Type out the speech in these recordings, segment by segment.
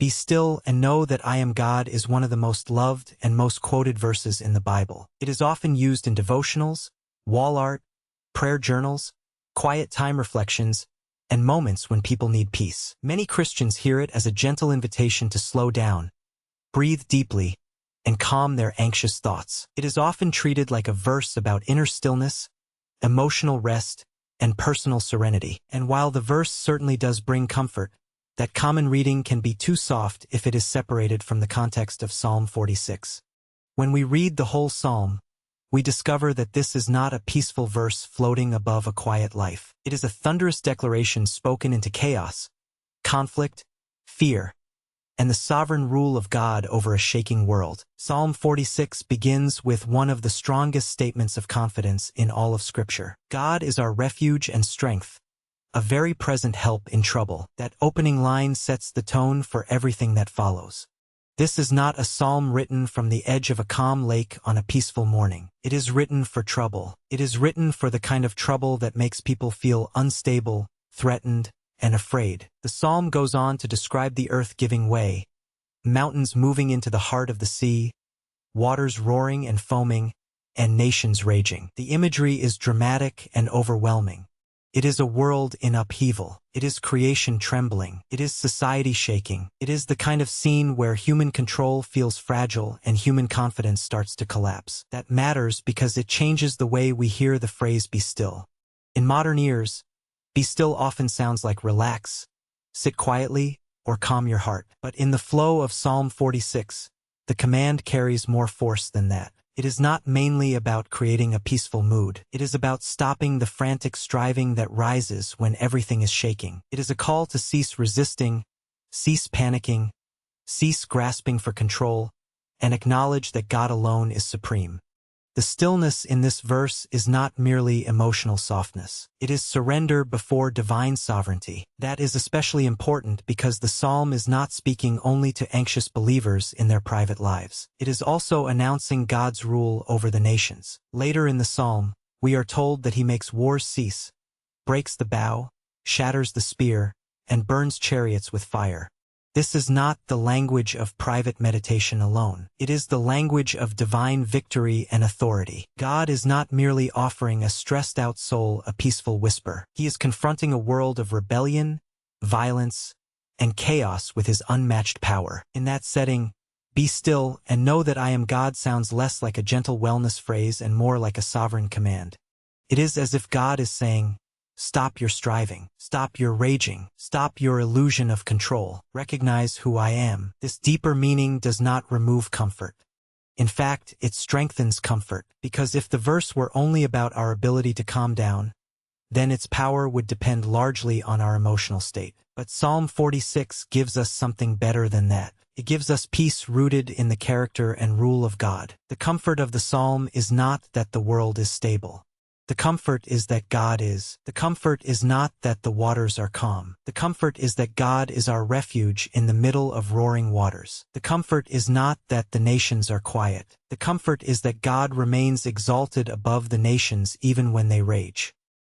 Be still and know that I am God is one of the most loved and most quoted verses in the Bible. It is often used in devotionals, wall art, prayer journals, quiet time reflections, and moments when people need peace. Many Christians hear it as a gentle invitation to slow down, breathe deeply, and calm their anxious thoughts. It is often treated like a verse about inner stillness, emotional rest, and personal serenity. And while the verse certainly does bring comfort, that common reading can be too soft if it is separated from the context of Psalm 46. When we read the whole psalm, we discover that this is not a peaceful verse floating above a quiet life. It is a thunderous declaration spoken into chaos, conflict, fear, and the sovereign rule of God over a shaking world. Psalm 46 begins with one of the strongest statements of confidence in all of Scripture. God is our refuge and strength, a very present help in trouble. That opening line sets the tone for everything that follows. This is not a psalm written from the edge of a calm lake on a peaceful morning. It is written for trouble. It is written for the kind of trouble that makes people feel unstable, threatened, and afraid. The psalm goes on to describe the earth giving way, mountains moving into the heart of the sea, waters roaring and foaming, and nations raging. The imagery is dramatic and overwhelming. It is a world in upheaval. It is creation trembling. It is society shaking. It is the kind of scene where human control feels fragile and human confidence starts to collapse. That matters because it changes the way we hear the phrase "be still." In modern ears, be still often sounds like relax, sit quietly, or calm your heart. But in the flow of Psalm 46, the command carries more force than that. It is not mainly about creating a peaceful mood. It is about stopping the frantic striving that rises when everything is shaking. It is a call to cease resisting, cease panicking, cease grasping for control, and acknowledge that God alone is supreme. The stillness in this verse is not merely emotional softness. It is surrender before divine sovereignty. That is especially important because the psalm is not speaking only to anxious believers in their private lives. It is also announcing God's rule over the nations. Later in the psalm, we are told that he makes wars cease, breaks the bow, shatters the spear, and burns chariots with fire. This is not the language of private meditation alone. It is the language of divine victory and authority. God is not merely offering a stressed-out soul a peaceful whisper. He is confronting a world of rebellion, violence, and chaos with his unmatched power. In that setting, "Be still and know that I am God" sounds less like a gentle wellness phrase and more like a sovereign command. It is as if God is saying, "Stop your striving. Stop your raging. Stop your illusion of control. Recognize who I am." This deeper meaning does not remove comfort. In fact, it strengthens comfort, because if the verse were only about our ability to calm down, then its power would depend largely on our emotional state. But Psalm 46 gives us something better than that. It gives us peace rooted in the character and rule of God. The comfort of the psalm is not that the world is stable. The comfort is that God is. The comfort is not that the waters are calm. The comfort is that God is our refuge in the middle of roaring waters. The comfort is not that the nations are quiet. The comfort is that God remains exalted above the nations even when they rage.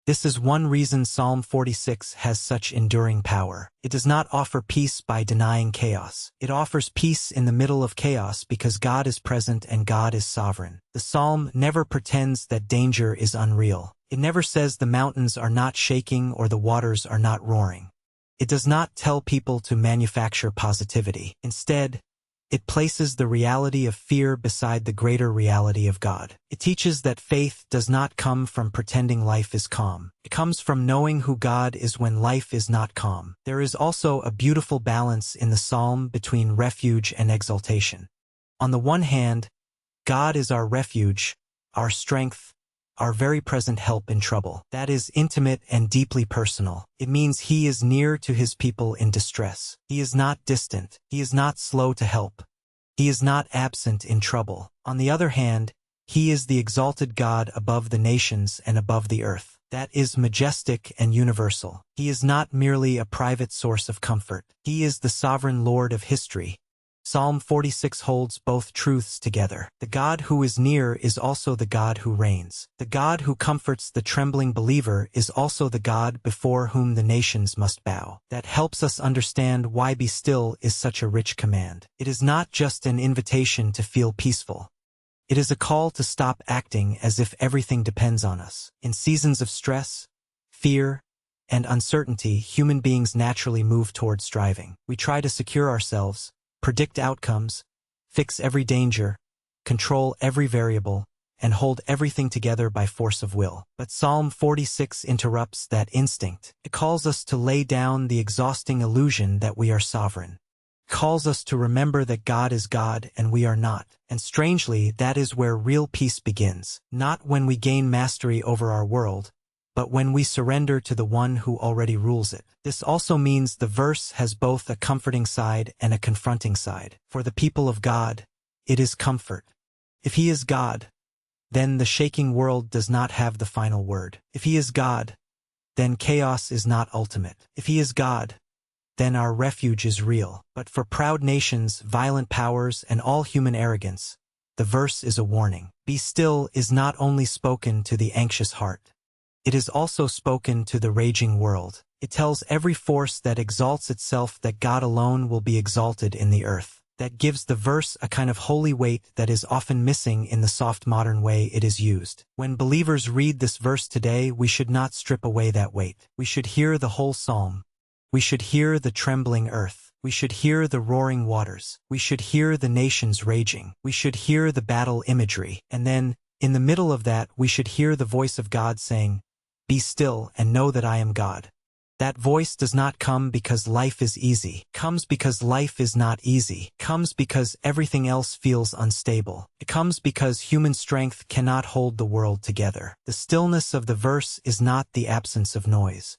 This is one reason Psalm 46 has such enduring power. It does not offer peace by denying chaos. It offers peace in the middle of chaos because God is present and God is sovereign. The psalm never pretends that danger is unreal. It never says the mountains are not shaking or the waters are not roaring. It does not tell people to manufacture positivity. Instead, it places the reality of fear beside the greater reality of God. It teaches that faith does not come from pretending life is calm. It comes from knowing who God is when life is not calm. There is also a beautiful balance in the psalm between refuge and exaltation. On the one hand, God is our refuge, our strength, our very present help in trouble. That is intimate and deeply personal. It means he is near to his people in distress. He is not distant. He is not slow to help. He is not absent in trouble. On the other hand, he is the exalted God above the nations and above the earth. That is majestic and universal. He is not merely a private source of comfort. He is the sovereign Lord of history, Psalm 46 holds both truths together. The God who is near is also the God who reigns. The God who comforts the trembling believer is also the God before whom the nations must bow. That helps us understand why be still is such a rich command. It is not just an invitation to feel peaceful. It is a call to stop acting as if everything depends on us. In seasons of stress, fear, and uncertainty, human beings naturally move toward striving. We try to secure ourselves, predict outcomes, fix every danger, control every variable, and hold everything together by force of will. But Psalm 46 interrupts that instinct. It calls us to lay down the exhausting illusion that we are sovereign. It calls us to remember that God is God and we are not. And strangely, that is where real peace begins. Not when we gain mastery over our world, but when we surrender to the one who already rules it. This also means the verse has both a comforting side and a confronting side. For the people of God, it is comfort. If he is God, then the shaking world does not have the final word. If he is God, then chaos is not ultimate. If he is God, then our refuge is real. But for proud nations, violent powers, and all human arrogance, the verse is a warning. Be still is not only spoken to the anxious heart. It is also spoken to the raging world. It tells every force that exalts itself that God alone will be exalted in the earth. That gives the verse a kind of holy weight that is often missing in the soft modern way it is used. When believers read this verse today, we should not strip away that weight. We should hear the whole psalm. We should hear the trembling earth. We should hear the roaring waters. We should hear the nations raging. We should hear the battle imagery. And then, in the middle of that, we should hear the voice of God saying, "Be still and know that I am God." That voice does not come because life is easy. It comes because life is not easy. It comes because everything else feels unstable. It comes because human strength cannot hold the world together. The stillness of the verse is not the absence of noise.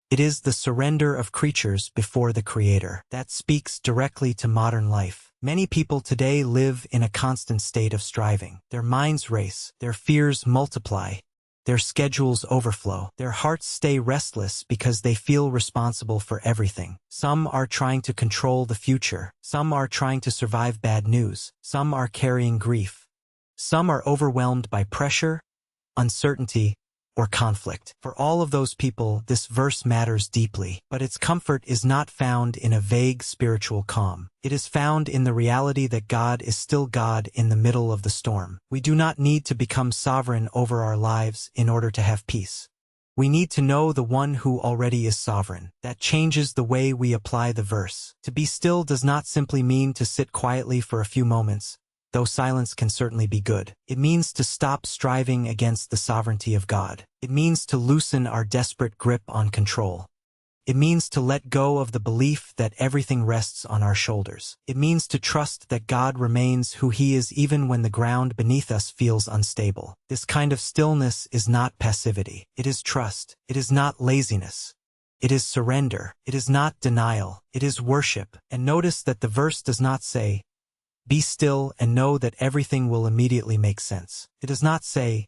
It is the surrender of creatures before the Creator. That speaks directly to modern life. Many people today live in a constant state of striving. Their minds race. Their fears multiply. Their schedules overflow. Their hearts stay restless because they feel responsible for everything. Some are trying to control the future. Some are trying to survive bad news. Some are carrying grief. Some are overwhelmed by pressure, uncertainty, or conflict. For all of those people, this verse matters deeply, but its comfort is not found in a vague spiritual calm. It is found in the reality that God is still God in the middle of the storm. We do not need to become sovereign over our lives in order to have peace. We need to know the one who already is sovereign. That changes the way we apply the verse. To be still does not simply mean to sit quietly for a few moments, though silence can certainly be good. It means to stop striving against the sovereignty of God. It means to loosen our desperate grip on control. It means to let go of the belief that everything rests on our shoulders. It means to trust that God remains who He is even when the ground beneath us feels unstable. This kind of stillness is not passivity. It is trust. It is not laziness. It is surrender. It is not denial. It is worship. And notice that the verse does not say, "Be still and know that everything will immediately make sense." It does not say,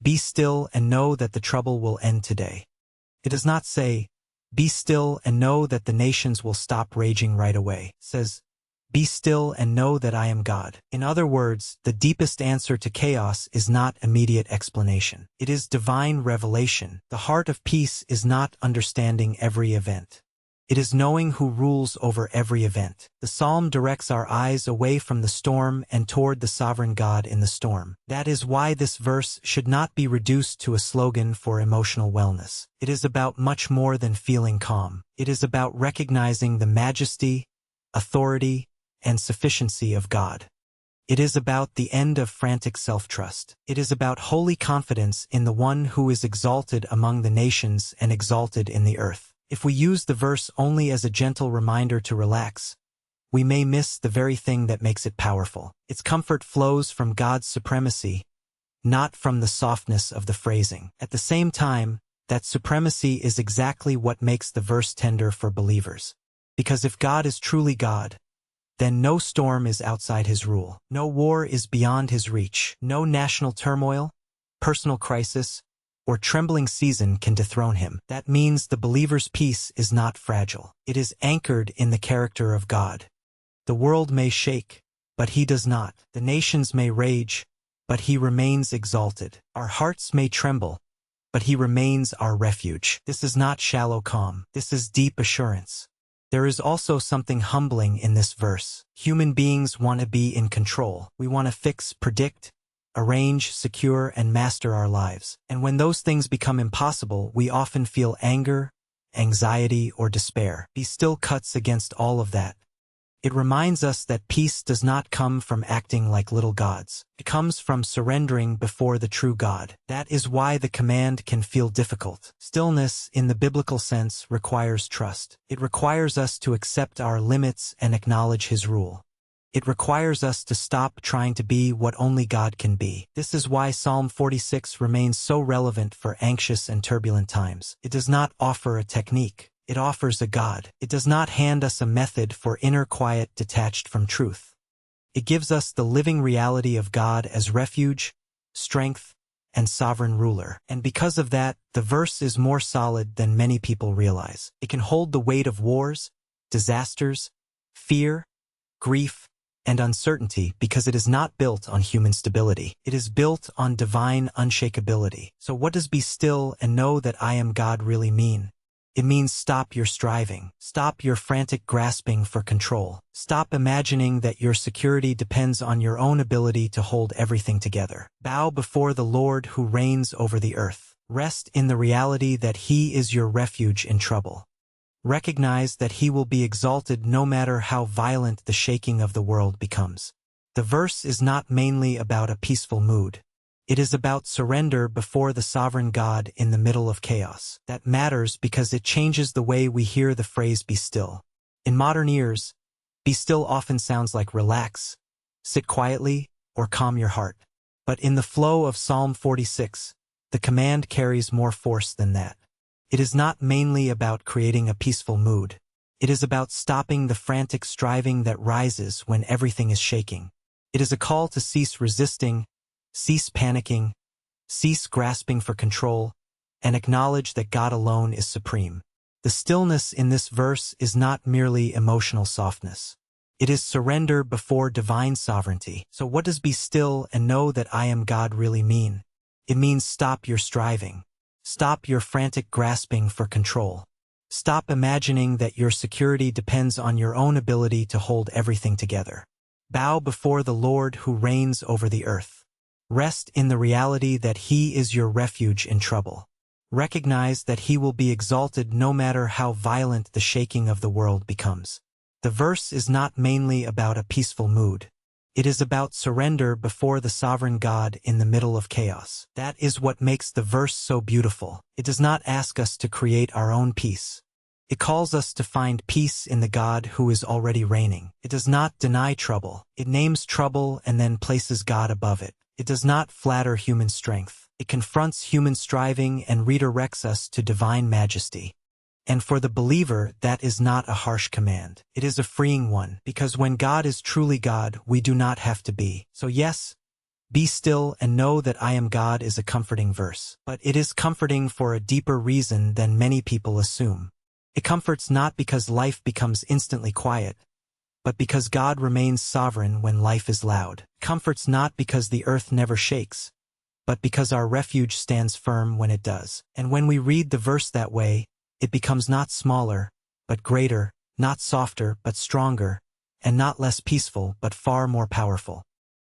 "Be still and know that the trouble will end today." It does not say, "Be still and know that the nations will stop raging right away." It says, "Be still and know that I am God." In other words, the deepest answer to chaos is not immediate explanation. It is divine revelation. The heart of peace is not understanding every event. It is knowing who rules over every event. The psalm directs our eyes away from the storm and toward the sovereign God in the storm. That is why this verse should not be reduced to a slogan for emotional wellness. It is about much more than feeling calm. It is about recognizing the majesty, authority, and sufficiency of God. It is about the end of frantic self-trust. It is about holy confidence in the one who is exalted among the nations and exalted in the earth. If we use the verse only as a gentle reminder to relax, we may miss the very thing that makes it powerful. Its comfort flows from God's supremacy, not from the softness of the phrasing. At the same time, that supremacy is exactly what makes the verse tender for believers. Because if God is truly God, then no storm is outside His rule. No war is beyond His reach. No national turmoil, personal crisis, or trembling season can dethrone Him. That means the believer's peace is not fragile. It is anchored in the character of God. The world may shake, but he does not. The nations may rage, but he remains exalted. Our hearts may tremble, but he remains our refuge. This is not shallow calm. This is deep assurance. There is also something humbling in this verse. Human beings want to be in control. We want to fix, predict, arrange, secure, and master our lives. And when those things become impossible, we often feel anger, anxiety, or despair. Be still cuts against all of that. It reminds us that peace does not come from acting like little gods. It comes from surrendering before the true God. That is why the command can feel difficult. Stillness, in the biblical sense, requires trust. It requires us to accept our limits and acknowledge His rule. It requires us to stop trying to be what only God can be. This is why Psalm 46 remains so relevant for anxious and turbulent times. It does not offer a technique. It offers a God. It does not hand us a method for inner quiet detached from truth. It gives us the living reality of God as refuge, strength, and sovereign ruler. And because of that, the verse is more solid than many people realize. It can hold the weight of wars, disasters, fear, grief, and uncertainty because it is not built on human stability. It is built on divine unshakability. So what does be still and know that I am God really mean? It means stop your striving. Stop your frantic grasping for control. Stop imagining that your security depends on your own ability to hold everything together. Bow before the Lord who reigns over the earth. Rest in the reality that He is your refuge in trouble. Recognize that He will be exalted no matter how violent the shaking of the world becomes. The verse is not mainly about a peaceful mood. It is about surrender before the sovereign God in the middle of chaos. That matters because it changes the way we hear the phrase be still. In modern ears, be still often sounds like relax, sit quietly, or calm your heart. But in the flow of Psalm 46, the command carries more force than that. It is not mainly about creating a peaceful mood. It is about stopping the frantic striving that rises when everything is shaking. It is a call to cease resisting, cease panicking, cease grasping for control, and acknowledge that God alone is supreme. The stillness in this verse is not merely emotional softness. It is surrender before divine sovereignty. So what does be still and know that I am God really mean? It means stop your striving. Stop your frantic grasping for control. Stop imagining that your security depends on your own ability to hold everything together. Bow before the Lord who reigns over the earth. Rest in the reality that He is your refuge in trouble. Recognize that He will be exalted no matter how violent the shaking of the world becomes. The verse is not mainly about a peaceful mood. It is about surrender before the sovereign God in the middle of chaos. That is what makes the verse so beautiful. It does not ask us to create our own peace. It calls us to find peace in the God who is already reigning. It does not deny trouble. It names trouble and then places God above it. It does not flatter human strength. It confronts human striving and redirects us to divine majesty. And for the believer, that is not a harsh command. It is a freeing one, because when God is truly God, we do not have to be. So yes, be still and know that I am God is a comforting verse. But it is comforting for a deeper reason than many people assume. It comforts not because life becomes instantly quiet, but because God remains sovereign when life is loud. Comforts not because the earth never shakes, but because our refuge stands firm when it does. And when we read the verse that way, it becomes not smaller, but greater, not softer, but stronger, and not less peaceful, but far more powerful.